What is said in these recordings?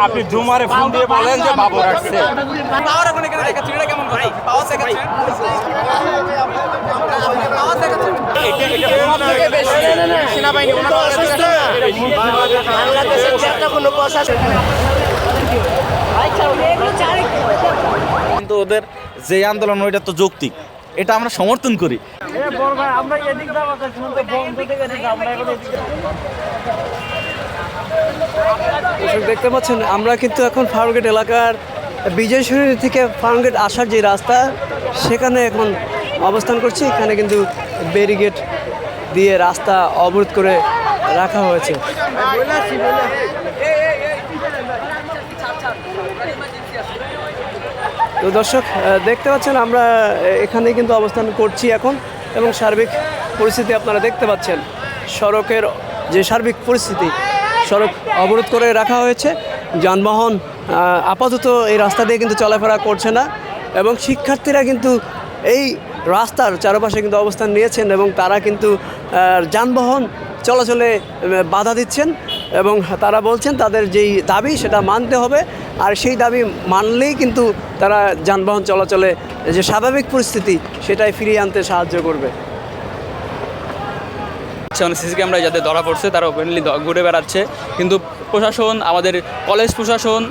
আপনি জুমারে ফোন দিয়ে বলেন যে বাবর আসছে। পাওয়ার এখন এখানে দেখাচ্ছেন, এটা কেমন ভাই? পাওয়ার দেখাচ্ছেন? পাওয়ার দেখাচ্ছেন? সেনাবাহিনী বাংলাদেশের চেষ্টা কোনো প্রশাসন কিন্তু ওদের যে আন্দোলন ওইটা তো যৌক্তিক, এটা আমরা সমর্থন করি। দেখতে পাচ্ছেন আমরা কিন্তু এখন ফার্মগেট এলাকার বিজয়শরী থেকে ফার্মগেট আসার যে রাস্তা সেখানে এখন অবস্থান করছি। এখানে কিন্তু ব্যারিকেড দিয়ে রাস্তা অবরোধ করে রাখা হয়েছে। তো দর্শক দেখতে পাচ্ছেন আমরা এখানে কিন্তু অবস্থান করছি এখন, এবং সার্বিক পরিস্থিতি আপনারা দেখতে পাচ্ছেন। সড়কের যে সার্বিক পরিস্থিতি, সড়ক অবরোধ করে রাখা হয়েছে। যানবাহন আপাতত এই রাস্তা দিয়ে কিন্তু চলাফেরা করছে না, এবং শিক্ষার্থীরা কিন্তু এই রাস্তার চারপাশে কিন্তু অবস্থান নিয়েছেন এবং তারা কিন্তু যানবাহন চলাচলে বাধা দিচ্ছেন, এবং তারা বলছেন তাদের যেই দাবি সেটা মানতে হবে, আর সেই দাবি মানলেই কিন্তু তারা যানবাহন চলাচলে যে স্বাভাবিক পরিস্থিতি সেটাই ফিরিয়ে আনতে সাহায্য করবে। সিসি ক্যামেরায় যাদের ধরা পড়ছে তারা ওপেনলি ঘুরে বেড়াচ্ছে, কিন্তু প্রশাসন, আমাদের কলেজ প্রশাসন,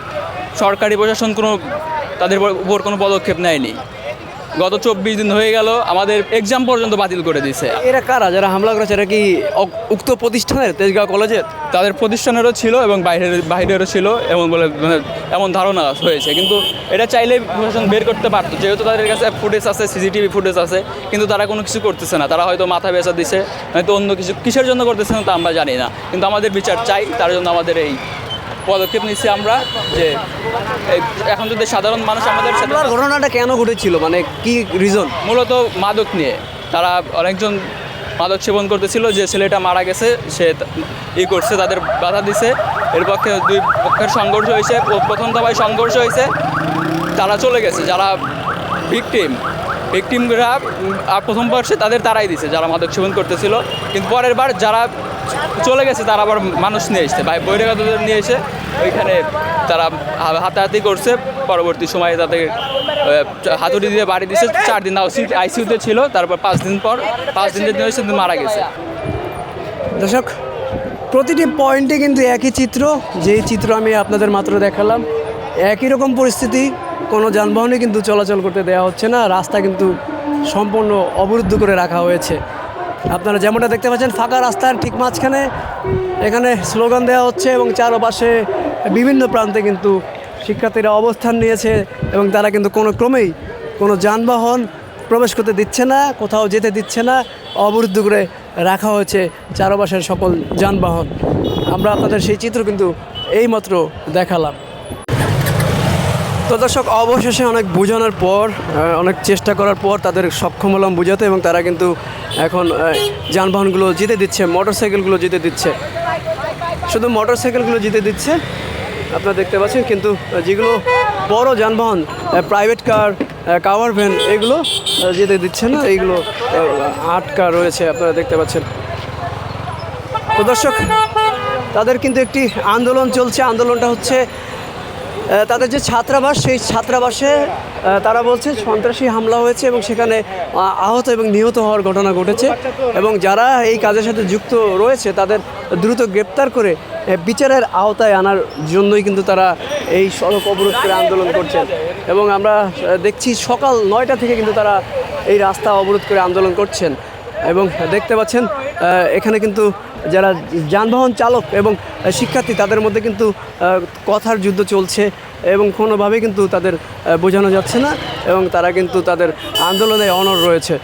সরকারি প্রশাসন তাদের উপর কোনো পদক্ষেপ নেয়নি। গত 24 দিন হয়ে গেল, আমাদের এক্সাম পর্যন্ত বাতিল করে দিয়েছে। এরা কারা যারা হামলা করেছে? এরা কি উক্ত প্রতিষ্ঠানের, তেজগাঁও কলেজের? তাদের প্রতিষ্ঠানেরও ছিল এবং বাইরেরও ছিল এমন বলে এমন ধারণা হয়েছে, কিন্তু এটা চাইলে প্রশাসন বের করতে পারতো, যেহেতু তাদের কাছে ফুটেজ আছে, সিসিটিভি ফুটেজ আছে, কিন্তু তারা কোনো কিছু করতেছে না। তারা হয়তো মাথা বেচা দিছে, হয়তো অন্য কিছু কিসের জন্য করতেছে না তা আমরা জানি না, কিন্তু আমাদের বিচার চাই। তার জন্য আমাদের এই পদক্ষেপ নিচ্ছি আমরা, যে এখন যদি সাধারণ মানুষ আমাদের সাথে। ঘটনাটা কেন ঘটেছিল, মানে কি রিজন? মূলত মাদক নিয়ে। তারা অনেকজন মাদক সেবন করতেছিল, যে ছেলেটা মারা গেছে সে করছে, তাদের বাধা দিছে। এর পক্ষে দুই পক্ষের সংঘর্ষ হয়েছে। প্রথম দফায় সংঘর্ষ হয়েছে, তারা চলে গেছে যারা ভিকটিমরা, আর প্রথম বর্ষে তারাই দিছে যারা মাদক সেবন করতেছিল, কিন্তু পরের বার যারা চলে গেছে তারা আবার মানুষ নিয়ে এসছে, বহিরাগতদের নিয়ে এসে ওইখানে তারা হাতাহাতি করছে। পরবর্তী সময়ে তাদের হাতুড়ি দিয়ে বাড়ি দিচ্ছে। 4 দিন আইসিইউতে ছিল, তারপর 5 দিনের জন্য মারা গেছে। দর্শক, প্রতিটি পয়েন্টে কিন্তু একই চিত্র, যেই চিত্র আমি আপনাদের মাত্র দেখালাম। একই রকম পরিস্থিতি, কোনো যানবাহনে কিন্তু চলাচল করতে দেওয়া হচ্ছে না, রাস্তা কিন্তু সম্পূর্ণ অবরুদ্ধ করে রাখা হয়েছে। আপনারা যেমনটা দেখতে পাচ্ছেন, ফাঁকা রাস্তার ঠিক মাঝখানে এখানে স্লোগান দেওয়া হচ্ছে, এবং চারপাশে বিভিন্ন প্রান্তে কিন্তু শিক্ষার্থীরা অবস্থান নিয়েছে, এবং তারা কিন্তু কোনো ক্রমেই কোনো যানবাহন প্রবেশ করতে দিচ্ছে না, কোথাও যেতে দিচ্ছে না, অবরুদ্ধ করে রাখা হয়েছে চারপাশের সকল যানবাহন। আমরা আপনাদের সেই চিত্র কিন্তু এইমাত্র দেখালাম। তো দর্শক, অবশেষে অনেক বোঝানোর পর, অনেক চেষ্টা করার পর তাদের সক্ষম হলাম বোঝাতে, এবং তারা কিন্তু এখন যানবাহনগুলো যেতে দিচ্ছে, মোটরসাইকেলগুলো যেতে দিচ্ছে। শুধু মোটরসাইকেলগুলো যেতে দিচ্ছে আপনারা দেখতে পাচ্ছেন, কিন্তু যেগুলো বড় যানবাহন, প্রাইভেট কার, কাভার ভ্যান, এগুলো যেতে দিচ্ছে না, এইগুলো আটকা রয়েছে আপনারা দেখতে পাচ্ছেন। তো দর্শক, তাদের কিন্তু একটি আন্দোলন চলছে। আন্দোলনটা হচ্ছে তাদের যে ছাত্রাবাস, সেই ছাত্রাবাসে তারা বলছে সন্ত্রাসী হামলা হয়েছে, এবং সেখানে আহত এবং নিহত হওয়ার ঘটনা ঘটেছে, এবং যারা এই কাজের সাথে যুক্ত রয়েছে তাদের দ্রুত গ্রেপ্তার করে বিচারের আওতায় আনার জন্যই কিন্তু তারা এই সড়ক অবরোধ করে আন্দোলন করছেন। এবং আমরা দেখছি সকাল 9টা থেকে কিন্তু তারা এই রাস্তা অবরোধ করে আন্দোলন করছেন, এবং দেখতে পাচ্ছেন এখানে কিন্তু যারা যানবাহন চালক এবং শিক্ষার্থী তাদের মধ্যে কিন্তু কথার যুদ্ধ চলছে, এবং কোনোভাবেই কিন্তু তাদের বোঝানো যাচ্ছে না, এবং তারা কিন্তু তাদের আন্দোলনে অনড় রয়েছে।